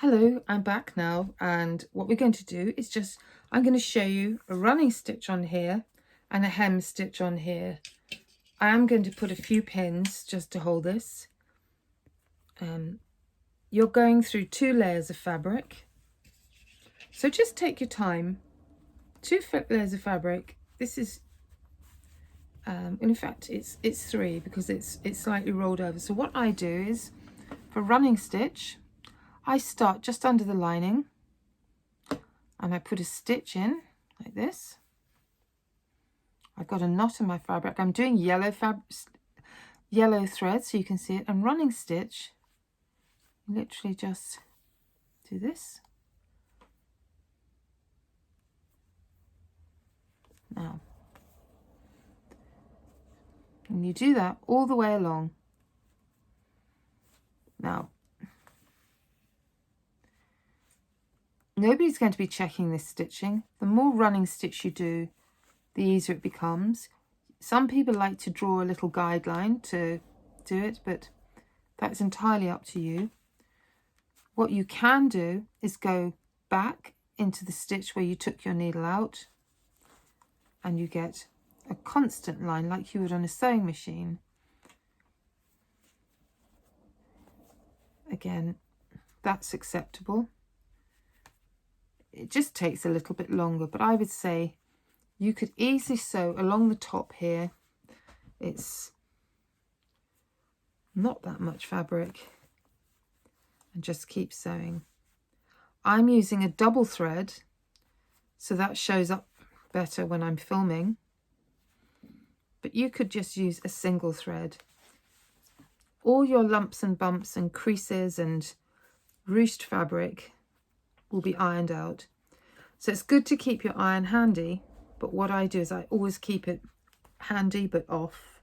Hello, I'm back now, and what we're going to do is I'm going to show you a running stitch on here and a hem stitch on here. I am going to put a few pins just to hold this. You're going through 2 layers of fabric, so just take your time. 2 layers of fabric. This is, in fact, it's 3 because it's slightly rolled over. So what I do is, for running stitch, I start just under the lining and I put a stitch in like this. I've got a knot in my fabric. I'm doing yellow thread so you can see it, and running stitch, literally just do this. Now, and you do that all the way along. Now, nobody's going to be checking this stitching. The more running stitch you do, the easier it becomes. Some people like to draw a little guideline to do it, but that's entirely up to you. What you can do is go back into the stitch where you took your needle out, and you get a constant line like you would on a sewing machine. Again, that's acceptable. It just takes a little bit longer, but I would say you could easily sew along the top here. It's not that much fabric, and just keep sewing. I'm using a double thread, so that shows up better when I'm filming, but you could just use a single thread. All your lumps and bumps and creases and ruched fabric will be ironed out. So it's good to keep your iron handy, but what I do is I always keep it handy but off.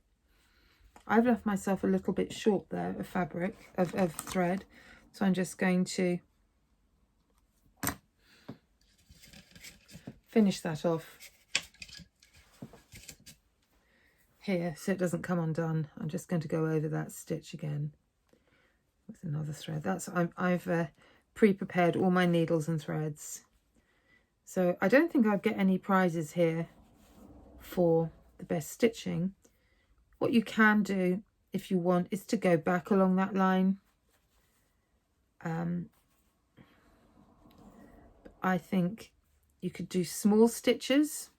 I've left myself a little bit short there of fabric, of thread, so I'm just going to finish that off here so it doesn't come undone. I'm just going to go over that stitch again with another thread. I've pre-prepared all my needles and threads, so I don't think I'd get any prizes here for the best stitching. What you can do if you want is to go back along that line. I think you could do small stitches,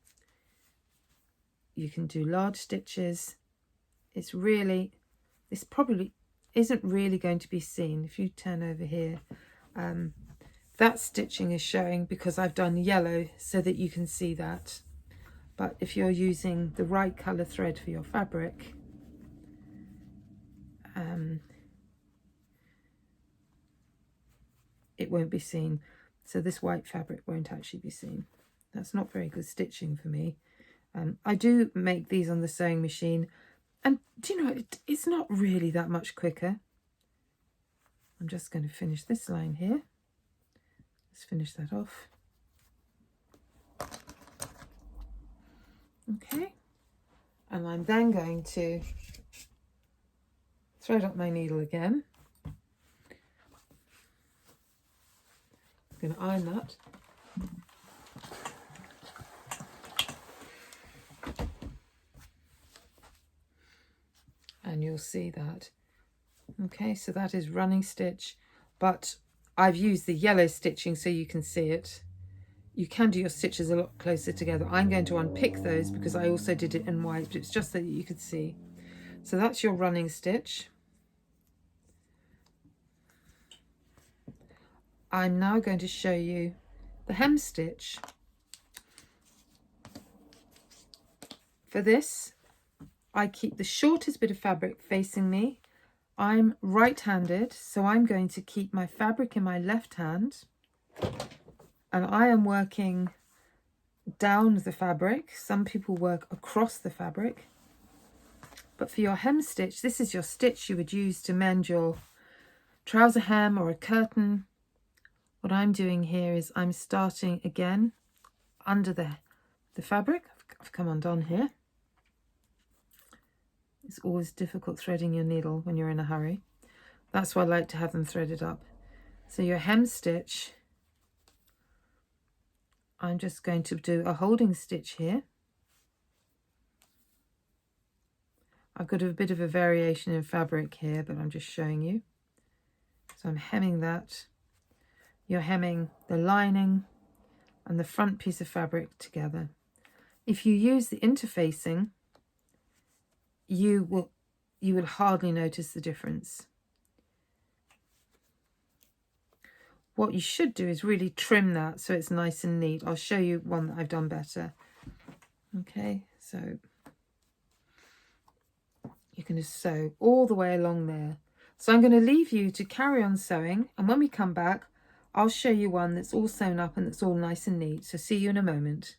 you can do large stitches. This probably isn't really going to be seen. If you turn over here, that stitching is showing because I've done yellow so that you can see that. But if you're using the right colour thread for your fabric, it won't be seen. So this white fabric won't actually be seen. That's not very good stitching for me. I do make these on the sewing machine, and do you know, it's not really that much quicker. I'm just going to finish this line here. Let's finish that off. Okay, and I'm then going to thread up my needle again. I'm going to iron that. And you'll see that. Okay, so that is running stitch, but I've used the yellow stitching so you can see it. You can do your stitches a lot closer together. I'm going to unpick those because I also did it in white, but it's just so that you could see. So that's your running stitch. I'm now going to show you the hem stitch. For this, I keep the shortest bit of fabric facing me. I'm right-handed, so I'm going to keep my fabric in my left hand, and I am working down the fabric. Some people work across the fabric, but for your hem stitch, this is your stitch you would use to mend your trouser hem or a curtain. What I'm doing here is I'm starting again under the fabric. I've come undone here. It's always difficult threading your needle when you're in a hurry. That's why I like to have them threaded up. So your hem stitch, I'm just going to do a holding stitch here. I've got a bit of a variation in fabric here, but I'm just showing you. So I'm hemming that. You're hemming the lining and the front piece of fabric together. If you use the interfacing, you would hardly notice the difference. What you should do is really trim that so it's nice and neat. I'll show you one that I've done better. Okay, so you can just sew all the way along there. So I'm going to leave you to carry on sewing, and when we come back, I'll show you one that's all sewn up and that's all nice and neat. So see you in a moment.